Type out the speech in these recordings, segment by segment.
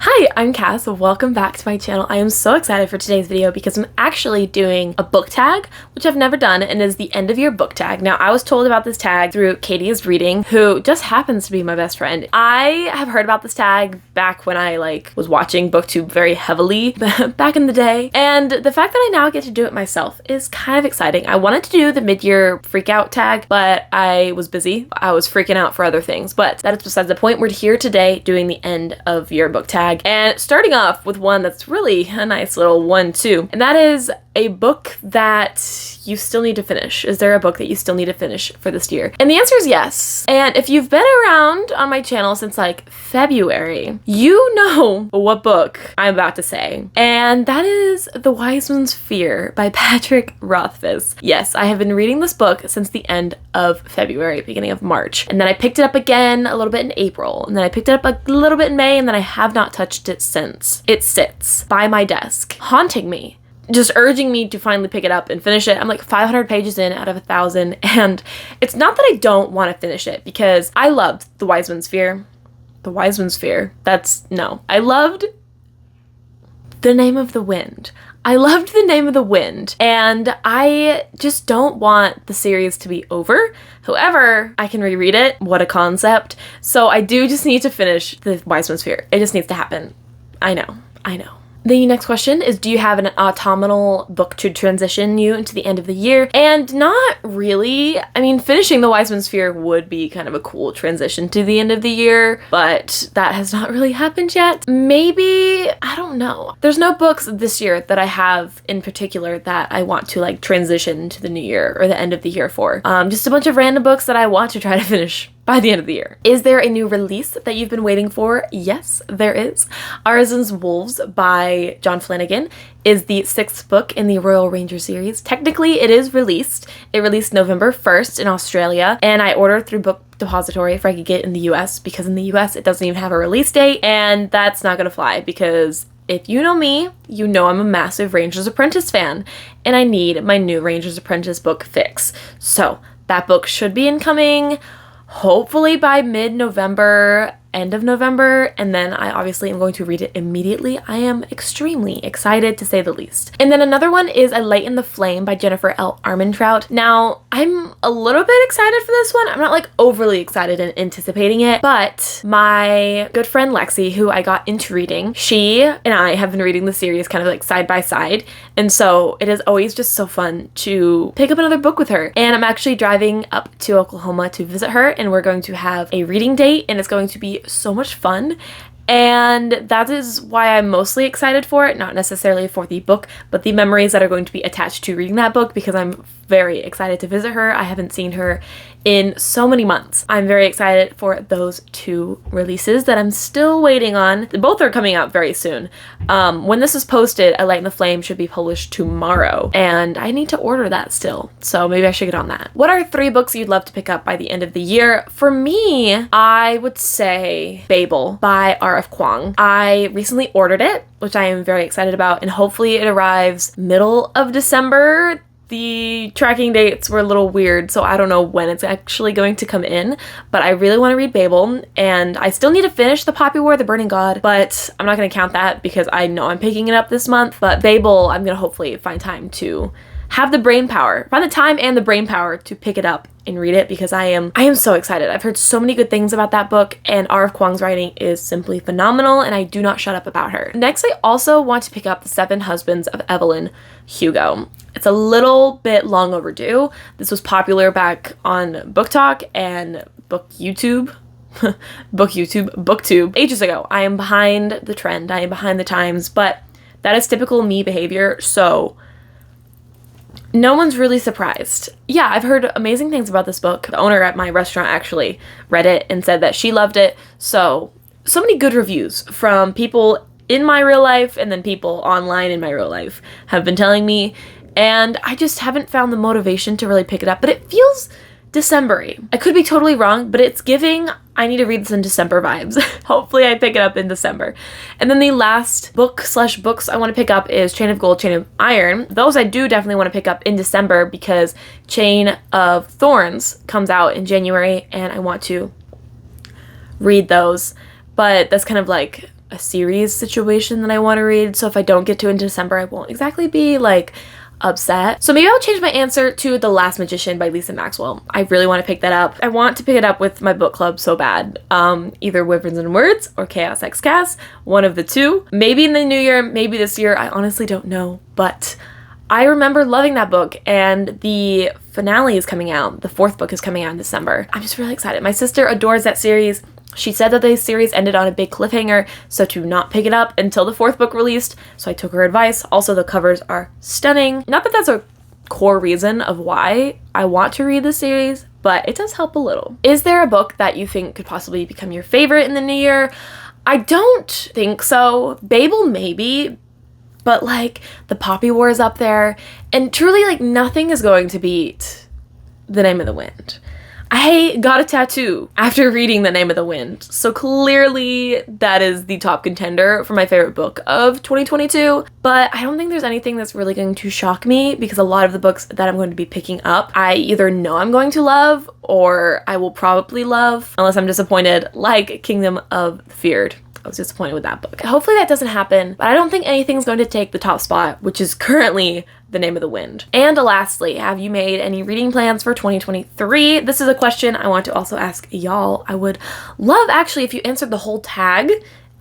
Hi, I'm Cass. Welcome back to my channel. I am so excited for today's video because I'm actually doing a book tag, which I've never done, and is the end of year book tag. Now, I was told about this tag through Katie is Reading, who just happens to be my best friend. I have heard about this tag back when I was watching BookTube very heavily back in the day, and the fact that I now get to do it myself is kind of exciting. I wanted to do the mid-year freakout tag, but I was busy. I was freaking out for other things, but that is besides the point. We're here today doing the end of year book tag. And starting off with one that's really a nice little one too, and that is a book that you still need to finish. Is there a book that you still need to finish for this year? And the answer is yes. And if you've been around on my channel since February, you know what book I'm about to say. And that is The Wyverns Fear by Patrick Rothfuss. Yes, I have been reading this book since the end of February, beginning of March. And then I picked it up again a little bit in April. And then I picked it up a little bit in May, and then I have not touched it since. It sits by my desk, haunting me, just urging me to finally pick it up and finish it. I'm 500 pages in out of 1,000, and it's not that I don't want to finish it, because I loved The Wyverns Fear. The Wyverns Fear. I loved The Name of the Wind. I loved The Name of the Wind, and I just don't want the series to be over. However, I can reread it. What a concept. So I do just need to finish The Wyverns Fear. It just needs to happen. I know. The next question is, do you have an autumnal book to transition you into the end of the year? And not really. I mean, finishing The Wyverns Fear would be kind of a cool transition to the end of the year, but that has not really happened yet. Maybe, I don't know. There's no books this year that I have in particular that I want to transition to the new year or the end of the year for. Just a bunch of random books that I want to try to finish by the end of the year. Is there a new release that you've been waiting for? Yes, there is. Wyverns Words by John Flanagan is the 6th book in the Royal Ranger series. Technically, it is released. It released November 1st in Australia, and I ordered through Book Depository if I could get it in the US, because in the US it doesn't even have a release date, and that's not gonna fly because if you know me, you know I'm a massive Ranger's Apprentice fan, and I need my new Ranger's Apprentice book fix. So that book should be incoming hopefully by mid-November, end of November, and then I obviously am going to read it immediately. I am extremely excited, to say the least. And then another one is A Light in the Flame by Jennifer L. Armentrout. Now, I'm a little bit excited for this one. I'm not overly excited and anticipating it, but my good friend Lexi, who I got into reading, she and I have been reading the series kind of side by side, and so it is always just so fun to pick up another book with her. And I'm actually driving up to Oklahoma to visit her, and we're going to have a reading date, and it's going to be so much fun. And that is why I'm mostly excited for it, not necessarily for the book, but the memories that are going to be attached to reading that book, because I'm very excited to visit her. I haven't seen her in so many months. I'm very excited for those two releases that I'm still waiting on. Both are coming out very soon. When this is posted, A Light in the Flame should be published tomorrow, and I need to order that still, so maybe I should get on that. What are 3 books you'd love to pick up by the end of the year? For me, I would say Babel by R.F. Kuang. I recently ordered it, which I am very excited about, and hopefully it arrives middle of December. The tracking dates were a little weird, so I don't know when it's actually going to come in, but I really want to read Babel, and I still need to finish The Poppy War, The Burning God, but I'm not going to count that because I know I'm picking it up this month. But Babel, I'm going to hopefully find time to have the find the time and the brain power to pick it up and read it, because I am so excited. I've heard so many good things about that book, and R.F. Kuang's writing is simply phenomenal, and I do not shut up about her. Next, I also want to pick up The 7 Husbands of Evelyn Hugo. It's a little bit long overdue. This was popular back on Book Talk and BookTube ages ago. I am behind the trend. I am behind the times, but that is typical me behavior, so no one's really surprised. Yeah, I've heard amazing things about this book. The owner at my restaurant actually read it and said that she loved it. So many good reviews from people in my real life, and then people online in my real life have been telling me, and I just haven't found the motivation to really pick it up. But it feels December-y. I could be totally wrong, but it's giving I need to read this in December vibes. Hopefully I pick it up in December. And then the last books I want to pick up is Chain of Gold, Chain of Iron. Those I do definitely want to pick up in December because Chain of Thorns comes out in January and I want to read those. But that's kind of like a series situation that I want to read. So if I don't get to it in December, I won't exactly be like upset. So maybe I'll change my answer to The Last Magician by Lisa Maxwell. I really want to pick that up. I want to pick it up with my book club so bad. Either Wyverns Words or Chaos X Cass, one of the two. Maybe in the new year, maybe this year, I honestly don't know, but I remember loving that book, and the finale is coming out. The fourth book is coming out in December. I'm just really excited. My sister adores that series. She said that the series ended on a big cliffhanger, so to not pick it up until the fourth book released, so I took her advice. Also, the covers are stunning. Not that that's a core reason of why I want to read the series, but it does help a little. Is there a book that you think could possibly become your favorite in the new year? I don't think so. Babel, maybe. But like the Poppy War is up there, and truly like nothing is going to beat The Name of the Wind. I got a tattoo after reading The Name of the Wind, so clearly that is the top contender for my favorite book of 2022, but I don't think there's anything that's really going to shock me because a lot of the books that I'm going to be picking up, I either know I'm going to love or I will probably love, unless I'm disappointed, like Kingdom of the Feared. I was disappointed with that book. Hopefully that doesn't happen, but I don't think anything's going to take the top spot, which is currently The Name of the Wind. And lastly, have you made any reading plans for 2023? This is a question I want to also ask y'all. I would love actually if you answered the whole tag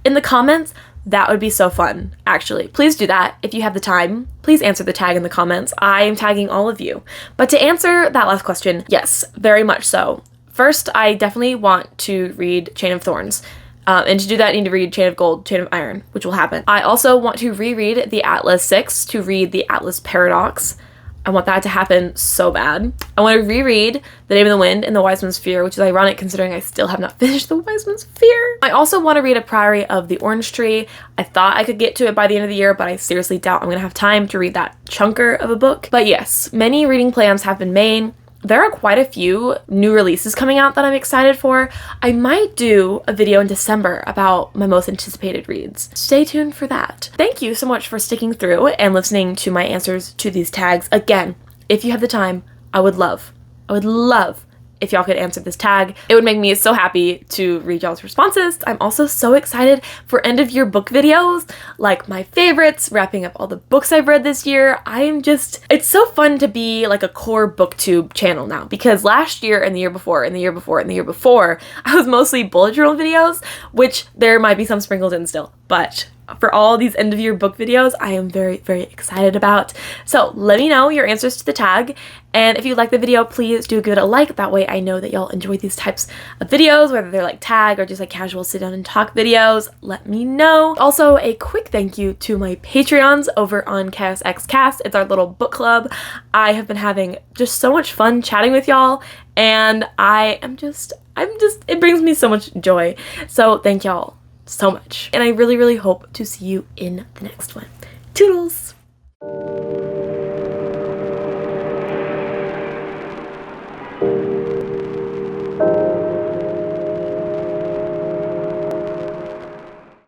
in the comments. That would be so fun, actually. Please do that if you have the time. Please answer the tag in the comments. I am tagging all of you. But to answer that last question, yes, very much so. First, I definitely want to read Chain of Thorns. And to do that, I need to read Chain of Gold, Chain of Iron, which will happen. I also want to reread the Atlas 6 to read the Atlas Paradox. I want that to happen so bad. I want to reread The Name of the Wind and The Wise Man's Fear, which is ironic considering I still have not finished The Wise Man's Fear. I also want to read A Priory of the Orange Tree. I thought I could get to it by the end of the year, but I seriously doubt I'm going to have time to read that chunker of a book. But yes, many reading plans have been made. There are quite a few new releases coming out that I'm excited for. I might do a video in December about my most anticipated reads. Stay tuned for that. Thank you so much for sticking through and listening to my answers to these tags. Again, if you have the time, I would love if y'all could answer this tag. It would make me so happy to read y'all's responses. I'm also so excited for end of year book videos, like my favorites, wrapping up all the books I've read this year. It's so fun to be like a core booktube channel now, because last year and the year before and the year before and the year before, I was mostly bullet journal videos, which there might be some sprinkled in still, but for all these end of year book videos, I am very, very excited about. So let me know your answers to the tag. And if you like the video, please do give it a like. That way I know that y'all enjoy these types of videos, whether they're like tag or just like casual sit down and talk videos. Let me know. Also, a quick thank you to my Patreons over on Chaos X Cass. It's our little book club. I have been having just so much fun chatting with y'all, and it brings me so much joy. So thank y'all so much. And I really, really hope to see you in the next one. Toodles!